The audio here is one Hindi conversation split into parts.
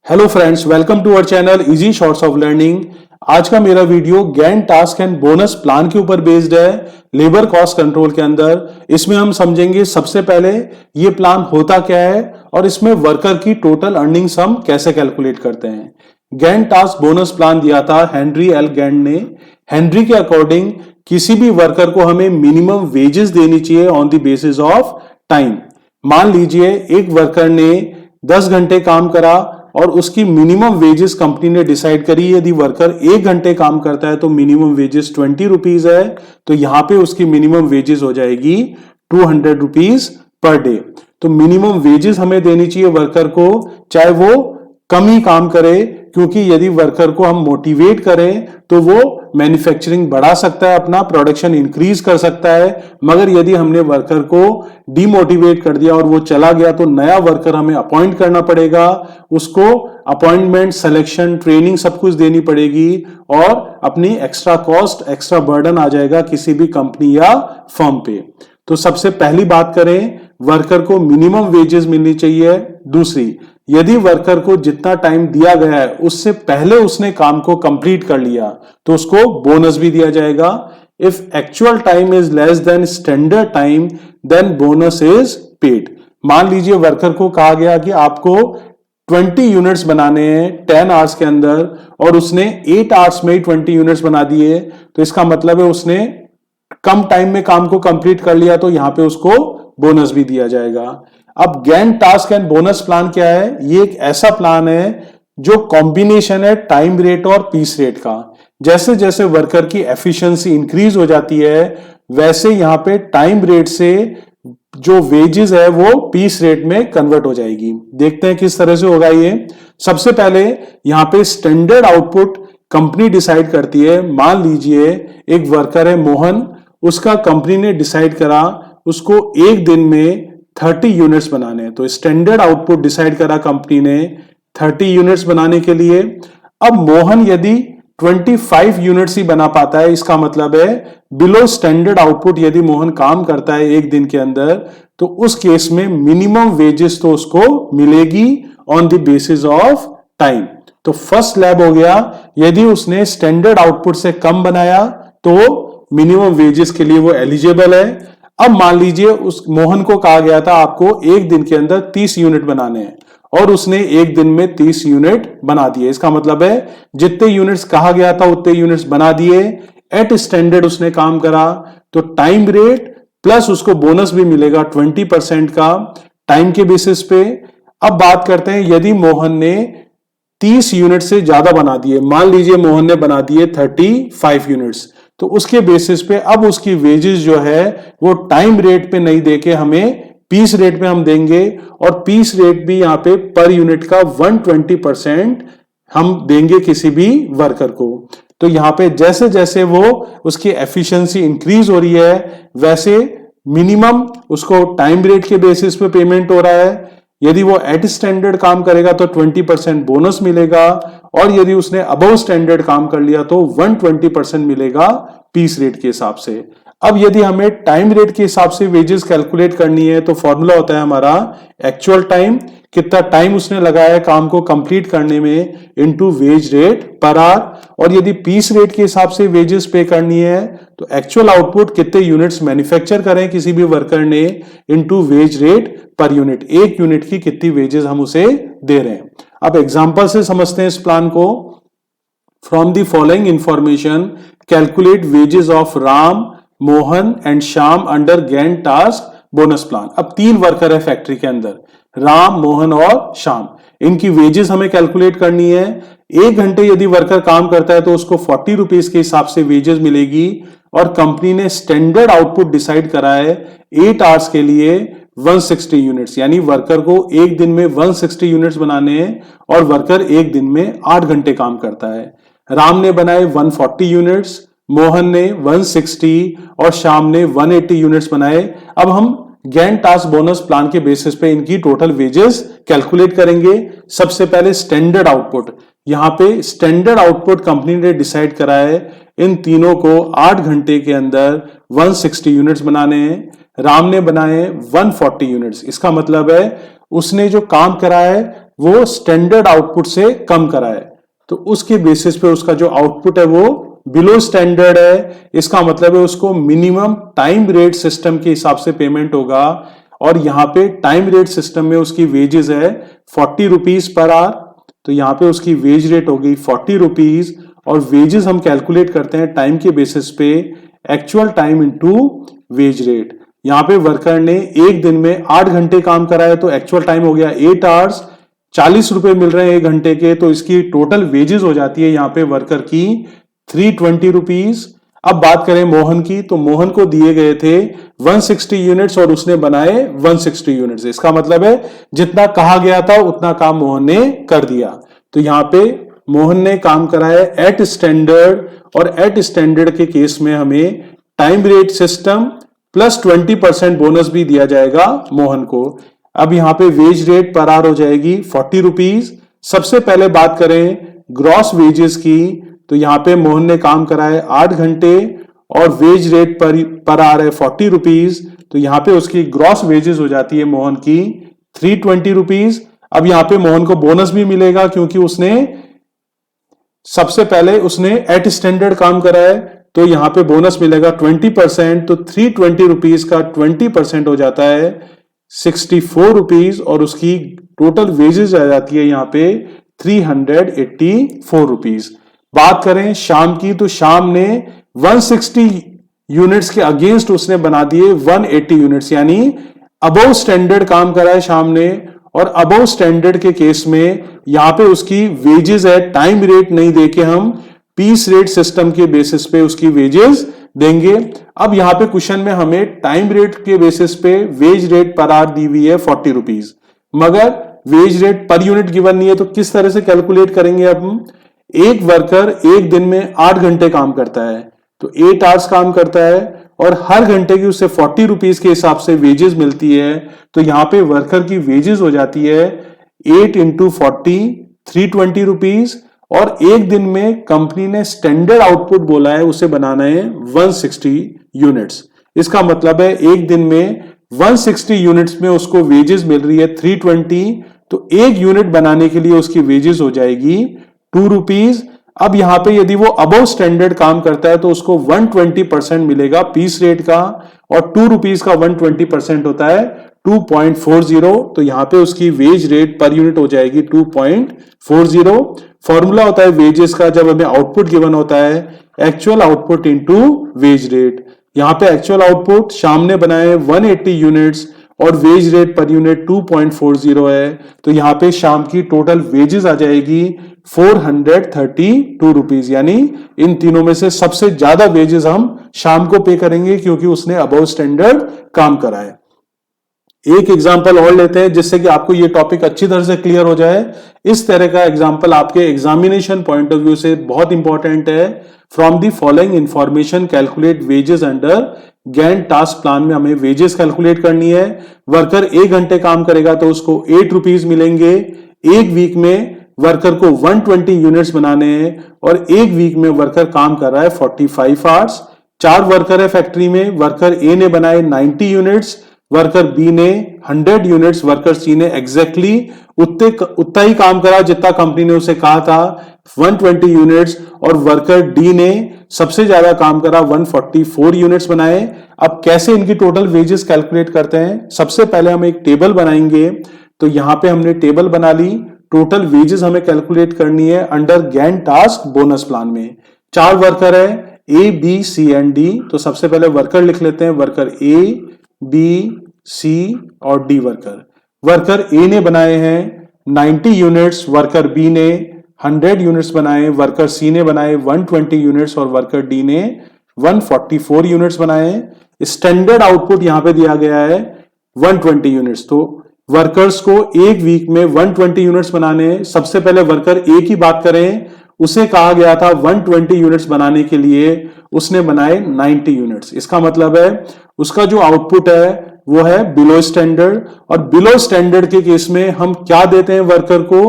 Hello friends, welcome to our channel easy shorts of learning. आज का मेरा video Gantt task and bonus plan के ऊपर बेस्ड है, लेबर कॉस्ट कंट्रोल के अंदर। इसमें हम समझेंगे सबसे पहले ये प्लान होता क्या है और इसमें वर्कर की टोटल अर्निंग्स हम कैसे कैलकुलेट करते हैं। गैंट टास्क बोनस प्लान दिया था हेनरी एल गैंट ने। हेनरी के अकॉर्डिंग किसी भी वर्कर को हमें मिनिमम वेजेस देनी चाहिए on the basis of time. मान लीजिए एक वर्कर ने 10 घंटे काम करा और उसकी मिनिमम वेजेस कंपनी ने डिसाइड करी। यदि वर्कर 1 घंटे काम करता है तो मिनिमम वेजेस 20 रुपीज है, तो यहां पे उसकी मिनिमम वेजेस हो जाएगी 200 रुपीज पर डे। तो मिनिमम वेजेस हमें देनी चाहिए वर्कर को, चाहे वो कम ही काम करे, क्योंकि यदि वर्कर को हम मोटिवेट करें तो वो मैन्युफैक्चरिंग बढ़ा सकता है, अपना प्रोडक्शन इंक्रीज कर सकता है। मगर यदि हमने वर्कर को डिमोटिवेट कर दिया और वो चला गया तो नया वर्कर हमें अपॉइंट करना पड़ेगा, उसको अपॉइंटमेंट, सिलेक्शन, ट्रेनिंग सब कुछ देनी पड़ेगी और अपनी एक्स्ट्रा कॉस्ट, एक्स्ट्रा बर्डन आ जाएगा किसी भी कंपनी या फर्म पे। तो सबसे पहली बात करें, वर्कर को मिनिमम वेजेस मिलनी चाहिए। दूसरी, यदि वर्कर को जितना टाइम दिया गया है उससे पहले उसने काम को कंप्लीट कर लिया तो उसको बोनस भी दिया जाएगा। If actual time is less than standard time then bonus is paid. मान लीजिए वर्कर को कहा गया कि आपको 20 यूनिट्स बनाने हैं 10 आवर्स के अंदर और उसने 8 आवर्स में ही 20 यूनिट्स बना दिए, तो इसका मतलब है उसने कम टाइम में काम को कंप्लीट कर लिया, तो यहां पे उसको बोनस भी दिया जाएगा। अब Gantt task and bonus plan क्या है? ये एक ऐसा प्लान है जो कॉम्बिनेशन है टाइम रेट और पीस रेट का। जैसे जैसे वर्कर की एफिशिएंसी इंक्रीज हो जाती है वैसे यहां पे टाइम रेट से जो वेजेस है वो पीस रेट में कन्वर्ट हो जाएगी। देखते हैं किस तरह से होगा ये। सबसे पहले यहां पे स्टैंडर्ड आउटपुट कंपनी डिसाइड करती है। मान लीजिए एक वर्कर है मोहन, उसका कंपनी ने डिसाइड करा उसको एक दिन में 30 यूनिट्स बनाने हैं, तो स्टैंडर्ड आउटपुट डिसाइड करा कंपनी ने 30 यूनिट्स बनाने के लिए। अब मोहन यदि 25 यूनिट्स ही बना पाता है, इसका मतलब है बिलो स्टैंडर्ड आउटपुट यदि मोहन काम करता है एक दिन के अंदर, तो उस केस में मिनिमम वेजेस तो उसको मिलेगी on the basis of time. तो फर्स्ट लैब हो गया, यदि उसने स्टैंडर्ड आउटपुट से कम बनाया तो मिनिमम वेजेस के लिए वो एलिजिबल है। अब मान लीजिए उस मोहन को कहा गया था आपको एक दिन के अंदर 30 यूनिट बनाने हैं और उसने एक दिन में 30 यूनिट बना दिए। इसका मतलब है जितने यूनिट्स कहा गया था उतने यूनिट्स बना दिए, एट स्टैंडर्ड उसने काम करा, तो टाइम रेट प्लस उसको बोनस भी मिलेगा 20% का टाइम के बेसिस पे। अब बात करते हैं यदि मोहन ने 30 यूनिट से ज्यादा बना दिए, मान लीजिए मोहन ने बना दिए 35 यूनिट्स, तो उसके बेसिस पे अब उसकी वेजेस जो है वो टाइम रेट पे नहीं देके हमें पीस रेट पे हम देंगे, और पीस रेट भी यहां पे पर यूनिट का 120% हम देंगे किसी भी वर्कर को। तो यहां पे जैसे जैसे वो उसकी एफिशिएंसी इंक्रीज हो रही है वैसे मिनिमम उसको टाइम रेट के बेसिस पे पेमेंट हो रहा है। यदि वो एट स्टैंडर्ड काम करेगा तो 20% बोनस मिलेगा, और यदि उसने अबव स्टैंडर्ड काम कर लिया तो 120% मिलेगा पीस रेट के हिसाब से। अब यदि हमें टाइम रेट के हिसाब से वेजेस कैलकुलेट करनी है तो फॉर्मूला होता है हमारा एक्चुअल टाइम, कितना टाइम उसने लगाया है काम को कंप्लीट करने में, into veg rate per hour. और यदि पीस रेट के हिसाब से वेजेस पे करनी है तो एक्चुअल आउटपुट कितने यूनिट्स मैन्युफैक्चर करें किसी भी वर्कर ने, into veg rate per unit, एक यूनिट की कितनी वेजेस हम उसे दे रहे हैं। अब एग्जांपल से समझते हैं इस प्लान को। From the following information calculate wages of Ram, Mohan and Shyam under Gantt task bonus plan. अब 3 वर्कर है फैक्ट्री के अंदर, राम, मोहन और श्याम। इनकी वेजेस हमें कैलकुलेट करनी है। 1 घंटे यदि वर्कर काम करता है तो उसको 40 रुपीज के हिसाब से वेजेस मिलेगी, और कंपनी ने स्टैंडर्ड आउटपुट डिसाइड करा है 8 आवर्स के लिए 160 यूनिट्स, यानी वर्कर को एक दिन में 160 यूनिट्स बनाने हैं और वर्कर एक दिन में 8 घंटे काम करता है। राम ने बनाए 140 यूनिट्स, मोहन ने 160 और श्याम ने 180 यूनिट्स बनाए। अब हम गैंट टास्क बोनस प्लान के बेसिस पे इनकी टोटल वेजेस कैलकुलेट करेंगे। सबसे पहले स्टैंडर्ड आउटपुट, यहां पे स्टैंडर्ड आउटपुट कंपनी ने डिसाइड करा है इन तीनों को 8 घंटे के अंदर 160 यूनिट्स बनाने हैं। राम ने बनाए 140 यूनिट्स, इसका मतलब है उसने जो काम करा है वो स्टैंडर्ड आउटपुट से कम करा है, तो उसके बेसिस पे उसका जो आउटपुट है वो बिलो स्टैंडर्ड है। इसका मतलब है उसको मिनिमम टाइम रेट सिस्टम के हिसाब से पेमेंट होगा, और यहाँ पे टाइम रेट सिस्टम में उसकी वेजेस है 40 रुपीज पर आवर, तो यहाँ पे उसकी वेज रेट हो गई 40 रुपीज, और वेजेस हम कैलकुलेट करते हैं टाइम के बेसिस पे, actual time into wage rate. यहाँ पे वर्कर ने एक दिन में 8 घंटे काम करा है, तो एक्चुअल टाइम हो गया 8 आवर्स, 40 रुपए मिल रहे हैं एक घंटे के, तो इसकी टोटल वेजेस हो जाती है यहाँ पे वर्कर की 320 रुपीज। अब बात करें मोहन की, तो मोहन को दिए गए थे 160 यूनिट्स और उसने बनाए 160 यूनिट्स। इसका मतलब है जितना कहा गया था उतना काम मोहन ने कर दिया। तो यहाँ पे मोहन ने काम करा है एट स्टैंडर्ड, और एट स्टैंडर्ड के केस में हमें time rate system plus 20% bonus भी दिया जाएगा मोहन को। अब यहाँ पे वेज रेट पर आवर हो जाएगी 40 रुपीज। सबसे पहले बात करें ग्रॉस वेजेस की, तो यहाँ पे मोहन ने काम करा है 8 घंटे और वेज रेट पर आवर है 40 रुपीज, तो यहाँ पे उसकी ग्रॉस वेजेस हो जाती है मोहन की 320 रुपीज। अब यहाँ पे मोहन को बोनस भी मिलेगा क्योंकि उसने सबसे पहले उसने एट स्टैंडर्ड काम करा है, तो यहाँ पे बोनस मिलेगा 20%, तो 320 रुपीज का 20% हो जाता है 64 रुपीज, और उसकी टोटल वेजेस आ जाती है यहाँ पे 384 रुपीज। बात करें शाम की, तो शाम ने 160 यूनिट्स के अगेंस्ट उसने बना दिए 180 यूनिट्स, यानी अबव स्टैंडर्ड काम करा है शाम ने, और अबव स्टैंडर्ड के केस में यहां पे उसकी वेजेस है टाइम रेट नहीं देके हम पीस रेट सिस्टम के बेसिस पे उसकी वेजेस देंगे। अब यहां पे क्वेश्चन में हमें टाइम रेट के बेसिस पे वेज रेट पर आवर दी हुई है 40 रुपीज, मगर veg rate per unit given नहीं है, तो किस तरह से कैलकुलेट करेंगे अब हम। एक वर्कर एक दिन में 8 घंटे काम करता है, तो 8 आवर्स काम करता है, और हर घंटे की उससे 40 रुपीज के हिसाब से वेजेस मिलती है, तो यहां पे वर्कर की वेजेस हो जाती है 8 इंटू 40 320 रुपीज, और एक दिन में कंपनी ने स्टैंडर्ड आउटपुट बोला है उसे बनाना है 160 यूनिट्स। इसका मतलब है एक दिन में 160 यूनिट्स में उसको वेजेस मिल रही है 320, तो एक यूनिट बनाने के लिए उसकी वेजेस हो जाएगी 2 रुपीज। अब यहां पे यदि वो अबव स्टैंडर्ड काम करता है तो उसको 120% मिलेगा पीस रेट का, और 2 रुपीज का 120% होता है 2.40, तो यहां पे उसकी वेज रेट पर यूनिट हो जाएगी 2.40। फॉर्मूला होता है वेजेस का जब हमें आउटपुट गिवन होता है actual output into wage rate. यहां पे एक्चुअल आउटपुट शाम ने बनाए 180 यूनिट्स और वेज रेट पर यूनिट 2.40 है, तो यहां पे शाम की टोटल वेजेस आ जाएगी 432 रुपीज, यानी इन तीनों में से सबसे ज्यादा वेजेस हम शाम को पे करेंगे क्योंकि उसने अबव स्टैंडर्ड काम करा है। एक एग्जांपल और लेते हैं जिससे कि आपको ये टॉपिक अच्छी तरह से क्लियर हो जाए। इस तरह का एग्जांपल आपके एग्जामिनेशन पॉइंट ऑफ व्यू से बहुत इंपॉर्टेंट है। From the following information calculate wages under Gantt task plan में हमें वेजेस कैलकुलेट करनी है। वर्कर 1 घंटे काम करेगा तो उसको 8 रुपीज मिलेंगे। एक वीक में वर्कर को 120 यूनिट्स बनाने हैं और एक वीक में वर्कर काम कर रहा है 45 आवर्स। 4 वर्कर है फैक्ट्री में, वर्कर ए ने बनाए 90 यूनिट्स, वर्कर बी ने 100 यूनिट्स, वर्कर सी ने एग्जैक्टली उतना ही काम करा जितना कंपनी ने उसे कहा था 120 यूनिट्स, और वर्कर डी ने सबसे ज्यादा काम करा 144 यूनिट्स बनाए। अब कैसे इनकी टोटल वेजेस कैलकुलेट करते हैं, सबसे पहले हम एक टेबल बनाएंगे। तो यहां पे हमने टेबल बना ली, टोटल वेजेस हमें कैलकुलेट करनी है under Gantt task bonus plan में। 4 वर्कर है A B C and D, तो सबसे पहले वर्कर लिख लेते हैं, वर्कर ए बी सी और डी वर्कर। वर्कर ए ने बनाए हैं 90 यूनिट्स, वर्कर बी ने 100 यूनिट्स बनाए, वर्कर सी ने बनाए 120 यूनिट्स और वर्कर डी ने 144 यूनिट्स बनाए। स्टैंडर्ड आउटपुट यहां पे दिया गया है 120 यूनिट्स, तो वर्कर्स को एक वीक में 120 यूनिट्स बनाने। सबसे पहले वर्कर ए की बात करें, उसे कहा गया था 120 यूनिट्स बनाने के लिए, उसने बनाए 90 यूनिट्स। इसका मतलब है उसका जो आउटपुट है वो है बिलो स्टैंडर्ड, और बिलो स्टैंडर्ड के केस में हम क्या देते हैं वर्कर को,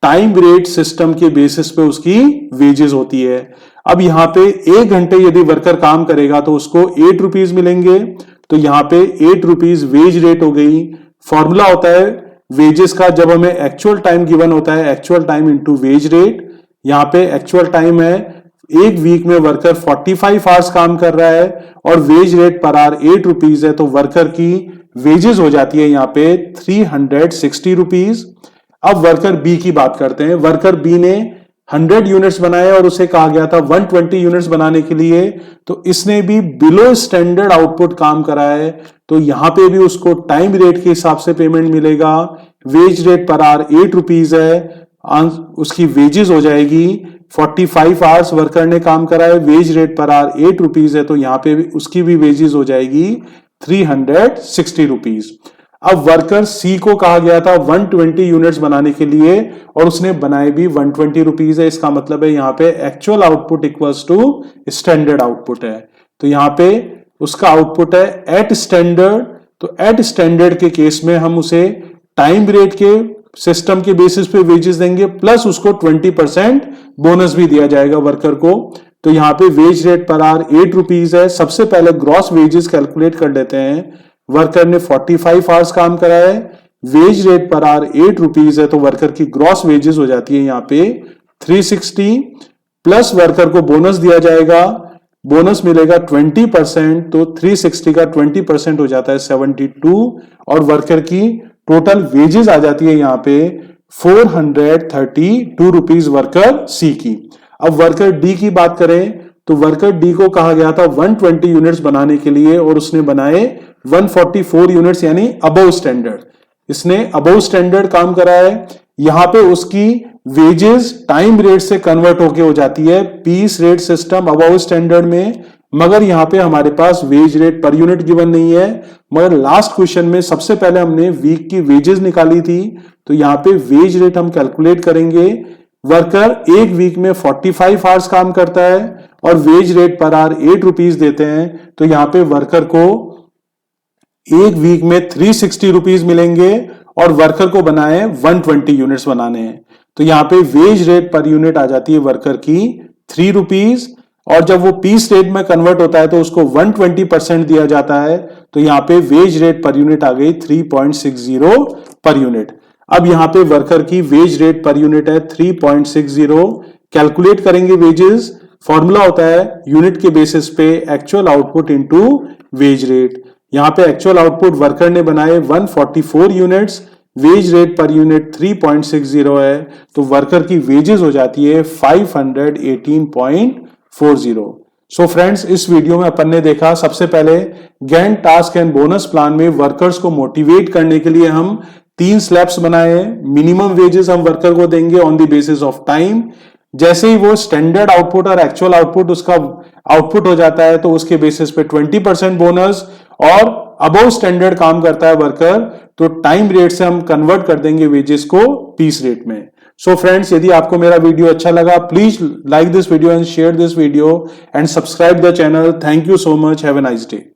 टाइम रेट सिस्टम के बेसिस पे उसकी वेजेस होती है। अब यहां पे 1 घंटे यदि वर्कर काम करेगा तो उसको 8 रुपीज मिलेंगे, तो यहां पे 8 रुपीज वेज रेट हो गई। फॉर्मूला होता है वेजेस का जब हमें एक्चुअल टाइम गिवन होता है, actual time into wage rate, यहाँ पे एक्चुअल टाइम है एक वीक में वर्कर 45 आवर्स काम कर रहा है और veg rate per hour 8 rupees है, तो वर्कर की वेजेस हो जाती है यहाँ पे 360 रुपीज। अब वर्कर बी की बात करते हैं। वर्कर बी ने 100 यूनिट्स बनाए और उसे कहा गया था 120 यूनिट्स बनाने के लिए, तो इसने भी बिलो स्टैंडर्ड आउटपुट काम करा है, तो यहां पे भी उसको टाइम रेट के हिसाब से पेमेंट मिलेगा। Veg rate per hour 8 rupees है, उसकी वेजेस हो जाएगी 45 आवर्स वर्कर ने काम करा है, veg rate per hour 8 rupees है, तो यहां पे भी उसकी भी वेजेस हो जाएगी 360 रुपीज। अब वर्कर सी को कहा गया था 120 यूनिट्स बनाने के लिए और उसने बनाए भी 120 रुपीज है। इसका मतलब है यहाँ पे actual output equals to standard output है, तो यहाँ पे उसका आउटपुट है एट स्टैंडर्ड। तो एट स्टैंडर्ड के केस में हम उसे टाइम रेट के सिस्टम के बेसिस पे वेजेस देंगे, प्लस उसको 20% बोनस भी दिया जाएगा वर्कर को। तो यहाँ पे veg rate per hour 8 rupees है। सबसे पहले ग्रॉस वेजेस कैलकुलेट कर लेते हैं। वर्कर ने 45 आवर्स काम करा है, veg rate per hour 8 rupees है, तो वर्कर की ग्रॉस वेजेस हो जाती है यहाँ पे 360, प्लस वर्कर को बोनस दिया जाएगा, बोनस मिलेगा 20%, तो 360 का 20% हो जाता है 72 और वर्कर की टोटल वेजेस आ जाती है यहाँ पे 432 रुपीज वर्कर सी की। अब वर्कर डी की बात करें तो वर्कर डी को कहा गया था 120 यूनिट्स बनाने के लिए और उसने बनाए 144 यूनिट्स यानी अबव स्टैंडर्ड। इसने अबव स्टैंडर्ड काम करा है। यहां पे उसकी वेजेस टाइम रेट से कन्वर्ट होके हो जाती है piece rate system above standard में, मगर यहां पे हमारे पास wage rate per unit given नहीं है। मगर लास्ट क्वेश्चन में सबसे पहले हमने वीक की वेजेस निकाली थी, तो यहां पे वेज रेट हम कैलकुलेट करेंगे। वर्कर एक वीक में 45 आवर्स काम करता है और veg rate per hour 8 rupees देते हैं, तो यहां पे वर्कर को एक वीक में 360 रुपीज मिलेंगे और वर्कर को बनाए 120 यूनिट्स बनाने हैं, तो यहां पे वेज रेट पर यूनिट आ जाती है वर्कर की 3 रुपीज और जब वो पीस रेट में कन्वर्ट होता है तो उसको 120% दिया जाता है, तो यहां पे वेज रेट पर यूनिट आ गई 3.60 पर यूनिट। अब यहां पे वर्कर की वेज रेट पर यूनिट है 3.60। कैलकुलेट करेंगे वेजेस, फॉर्मूला होता है यूनिट के बेसिस पे actual output into wage rate. यहां पे एक्चुअल आउटपुट वर्कर ने बनाए 144 units, veg rate per unit 3.60 है, तो वर्कर की वेजेस हो जाती है 518.40। सो फ्रेंड्स, इस वीडियो में अपन ने देखा सबसे पहले Gantt task and bonus plan में वर्कर्स को मोटिवेट करने के लिए हम 3 स्लैब्स बनाए। मिनिमम वेजेस हम वर्कर को देंगे on the basis of time. जैसे ही वो स्टैंडर्ड आउटपुट और एक्चुअल आउटपुट उसका आउटपुट हो जाता है तो उसके बेसिस पे 20% बोनस, और अबव स्टैंडर्ड काम करता है वर्कर तो टाइम रेट से हम कन्वर्ट कर देंगे वेजेस को पीस रेट में। सो फ्रेंड्स, यदि आपको मेरा वीडियो अच्छा लगा please like this video and share this video and subscribe the channel. Thank you so much, have a nice day.